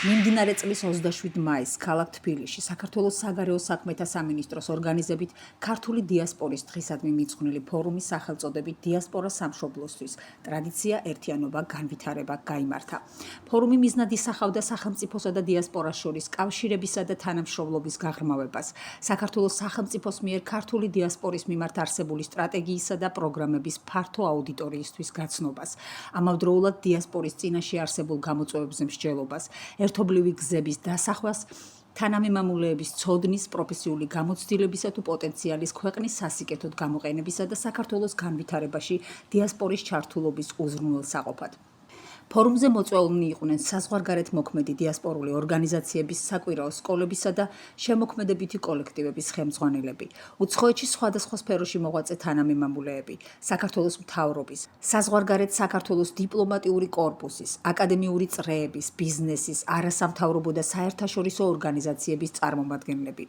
მიმდინარე წლის 27 მაისს ქალაქ თბილისში საქართველოს საგარეო საქმეთა სამინისტროს ორგანიზებით ქართული დიასპორის დღისადმი მიძღვნილი ფორუმის სახელწოდებით დიასპორა სამშობლოსთვის ტრადიცია, ერთიანობა, განვითარება გაიმართა. ფორუმი მიზნად ისახავდა სახელმწიფოსა და დიასპორას შორის კავშირებისა და თანამშრომლობის გაღრმავებას, საქართველოს სახელმწიფოს მიერ ქართული დიასპორის მიმართ არსებული სტრატეგიისა და პროგრამების ფართო აუდიტორიისთვის გაცნობას, ამავდროულად დიასპორის წინაშე არსებულ გამოწვევებზე მსჯელობას, ერთობლივი გზების დასახვას, თანამემამულეების ცოდნის, პროფესიული გამოცდილებისა თუ პოტენციალის ქვეყნის სასიკეთოდ გამოყენებისა და საქართველოს განვითარებაში დიასპორის ჩართულობის უზრუნველსაყოფად. ფორუმზე მოწვეულნი იყვნენ საზღვარგარეთ მოქმედი დიასპორული ორგანიზაციების, საკვირაო სკოლებისა და შემოქმედებითი კოლექტივების ხელმძღვანელები, უცხოეთში სხვადასხვა სფეროში მოღვაწე თანამემამულეები, საქართველოს მთავრობის, საზღვარგარეთ საქართველოს დიპლომატიური კორპუსის, აკადემიური წრეების, ბიზნესის, არასამთავრობო და საერთაშორისო ორგანიზაციების წარმომადგენლები.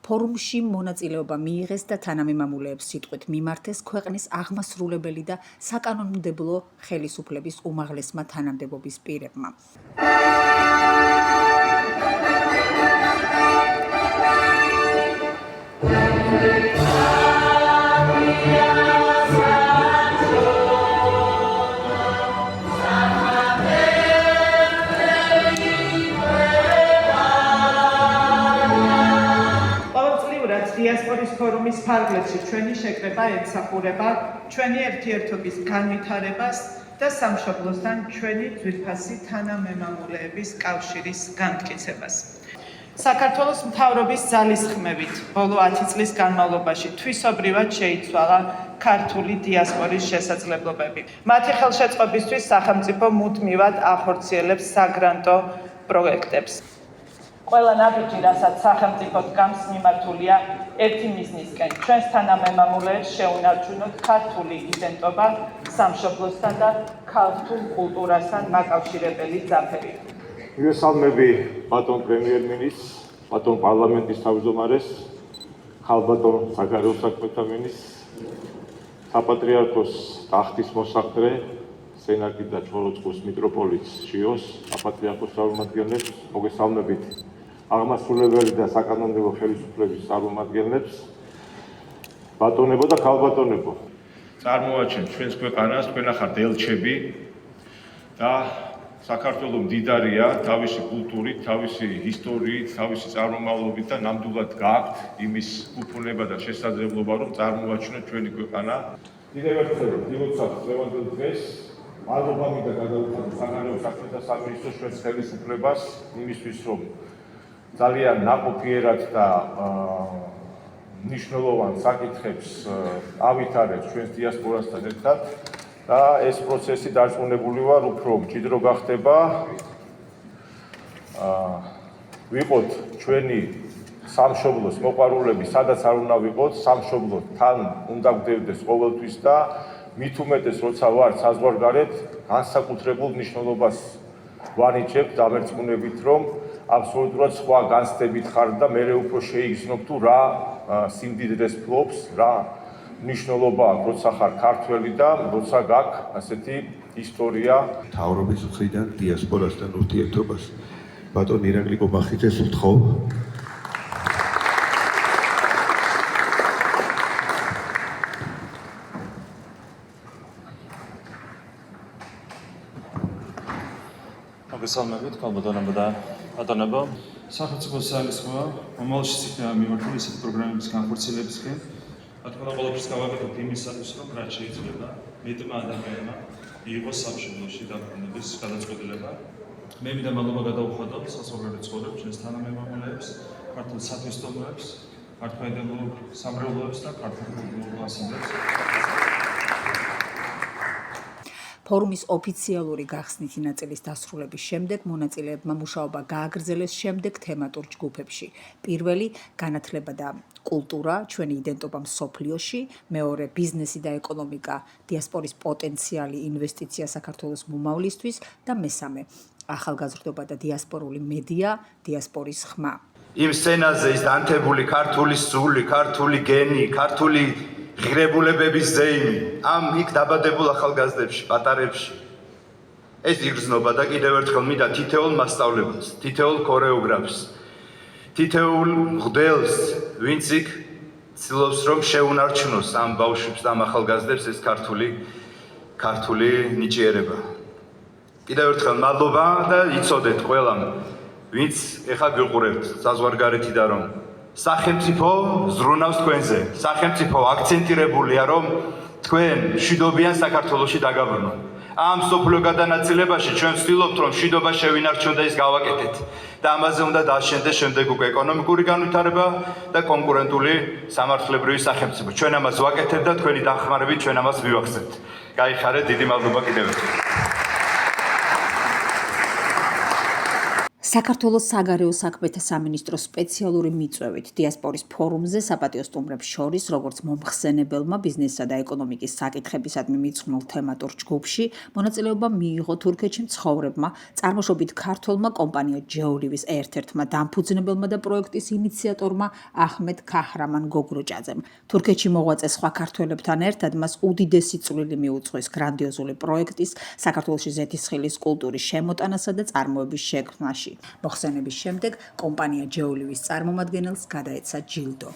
ფორუმში მონაწილეობა მიიღეს და თანამემამულეებს სიტყვით მიმართეს ქვეყნის აღმასრულებელი და საკანონმდებლო ხელისუფლების უმაღლესმა თანამდებობის პირებმა. დიასპორის ფორუმის ფარგლებში ჩვენი შეკრება ემსახურება ჩვენი ერთიერთობის განვითარებას და სამშობლოსთან ჩვენი ძვირფასი თანამემამულეების კავშირის განმტკიცებას. საქართველოს მთავრობის ძალისხმევით ბოლო 10 წლის განმავლობაში თვისობრივად შეიცვალა ქართული დიასპორის შესაძლებლობები. მათი ხელშეწყობისთვის სახელმწიფო მუდმივად ახორციელებს საგრანტო პროექტებს. ყველა ნაბიჯი, რასაც სახელმწიფო დგამს, მიმართულია ერთი მიზნისკენ. ჩვენს თანამემამულეებს შეუნარჩუნოთ ქართული იდენტობა, სამშობლოსთან და ქართულ კულტურასთან მაკავშირებელი ძაფერი. მივესალმები ბატონ პრემიერ-მინისტრს, ბატონ პარლამენტის თავმჯდომარეს, ქალბატონ საგარეო საქმეთა მინისტრს, საპატრიარქოს ტახტის მოსახლე, სენაკი და ჩხოროწყუს მიტროპოლიტს შიოს, საპატრიარქოს წარმომადგენლებს, მოგესალმებით აღმასრულებელი და საკანონმდებლო ხელისუფლების წარმომადგენლებს, ბატონებო და ქალბატონებო. წარმოვაჩენთ ჩვენს ქვეყანას, თქვენ ახართ ელჩები და საქართველო მდიდარია თავისი კულტურით, თავისი ისტორიით, თავისი წარმომავლობით და ნამდვილად გააქვთ იმის უფუნება და შესაძლებლობა, რომ წარმოვაჩინოთ ჩვენი ქვეყანა. კიდევ ერთხელ გილოცავთ დღევანდელ დღეს მადლობა მინდა გადავუხადოთ საგარეო საქმეთა სამინისტროს ჩვენს ხელისუფლებას იმისთვის, რომ ძალიან ნაყოფიერად და მნიშვნელოვან საკითხებს ავითარებს ჩვენს დიასპორასთან ერთად და ეს პროცესი დარწმუნებული ვარ, უფრო მჭიდრო გახდება. ვიყოთ ჩვენი სამშობლოს მოყვარულები, სადაც არ უნდა ვიყოთ, სამშობლოსთან უნდა გვდევდეს ყოველთვის და მით უმეტეს, როცა ვარ საზღვარგარეთ, განსაკუთრებულ მნიშვნელობას ვანიჭებთ დამერწმუნებით, რომ აბსოლუტურად სხვა განცდებით ხარ და მე უფრო შეიგრძნობ თუ რა სიმდიდრეს ფლობს, რა მნიშვნელობა აქვს, როცა ხარ ქართველი და როცა გაქვს ასეთი ისტორია. მთავრობის მხრიდან დიასპორასთან ურთიერთობას ბატონ ირაკლი კობახიძეს ვთხოვ. მოგესალმებით, ქალბატონებო და ბატონებო. სახელმწიფოს ძალისხმევა მომავალშიც იქნება მიმართული ისეთი პროგრამების განხორციელებისკენ. რა თქმა უნდა, ყველაფერს გავაკეთებთ იმისათვის, რომ რაც შეიძლება მეტმა ადამიანმა მიიღოს სამშობლოში დაბრუნების გადაწყვეტილება. მე მინდა მადლობა გადავუხადოთ საზღვარგარეთ ცხოვრებს, ჩვენს თანამემამულეებს, ქართულ სათვისტომოებს, ქართველ სამრევლოებს და ქართულ კულტურულ ასამბლეებს. ფორუმის ოფიციალური გახსნითი ნაწილის დასრულების შემდეგ მონაწილეებმა მუშაობა გააგრძელეს შემდეგ თემატურ ჯგუფებში. პირველი განათლება და კულტურა, ჩვენი იდენტობა მსოფლიოში, მეორე ბიზნესი და ეკონომიკა, დიასპორის პოტენციალი, ინვესტიცია საქართველოს მომავლისთვის და მესამე ახალგაზრდობა და დიასპორული მედია, დიასპორის ხმა. იმ სცენაზე ის ანთებული ქართული სული, ქართული გენი, ქართული ღირებულებების ზეიმი, ამ იქ დაბადებულ ახალგაზრდებში, პატარებში ეს იგრძნობა და კიდევ ერთხელ მინდა თითოეულ მასწავლებლს, თითოეულ ქორეოგრაფს, თითოეულ მღვდელს, ვინც იქ ცდილობს რომ შეუნარჩუნოს ამ ბავშვებს და ამ ახალგაზრდებს ეს ქართული ნიჭიერება. კიდევ ერთხელ მადლობა და იცოდეთ ყველამ, ვინც ეხლა გიყურებთ საზღვარგარეთიდან რომ სახელმწიფო ზრუნავს თქვენზე, სახელმწიფო აქცენტირებულია რომ თქვენ მშვიდობიან საქართველოში დაგაბრუნოთ. ამ სოფლიო გადანაწილებაში ჩვენ ვცდილობთ რომ მშვიდობა შევინარჩუნოთ და ის გავაკეთეთ და ამაზე უნდა დააშენდეს შემდეგ უკვე ეკონომიკური განვითარება და კონკურენტული სამართლებრივი სახელმწიფო. ჩვენ ამას ვაკეთებთ და თქვენი დახმარებით ჩვენ ამას მივახცევთ. გაიხარეთ, დიდი მადლობა კიდევ ერთხელ. საქართველოს საგარეო საქმეთა სამინისტროს სპეციალური მიწვევით დიასპორის ფორუმზე საპატიო სტუმრებს შორის, როგორც მომხსენებელმა ბიზნესსა და ეკონომიკის საკითხებისადმი მიძღვნილ თემატურ ჯგუფში, მონაწილეობა მიიღო თურქეთში მცხოვრებმა, წარმოშობით ქართველმა კომპანია ჯეოლივის ერთ-ერთმა დამფუძნებელმა და პროექტის ინიციატორმა აჰმედ ქაჰრამან გოგროჭაძემ. თურქეთში მოღვაწე სხვა ქართველებთან ერთად მას უდიდესი წვლილი მიუძღვის გრანდიოზული პროექტის, საქართველოში ზეთისხილის კულტურის შემოტანასა და წარმოების შექმნაში. მოხსენების შემდეგ კომპანია ჯეოლივის წარმომადგენელს გადაეცა ჯილდო.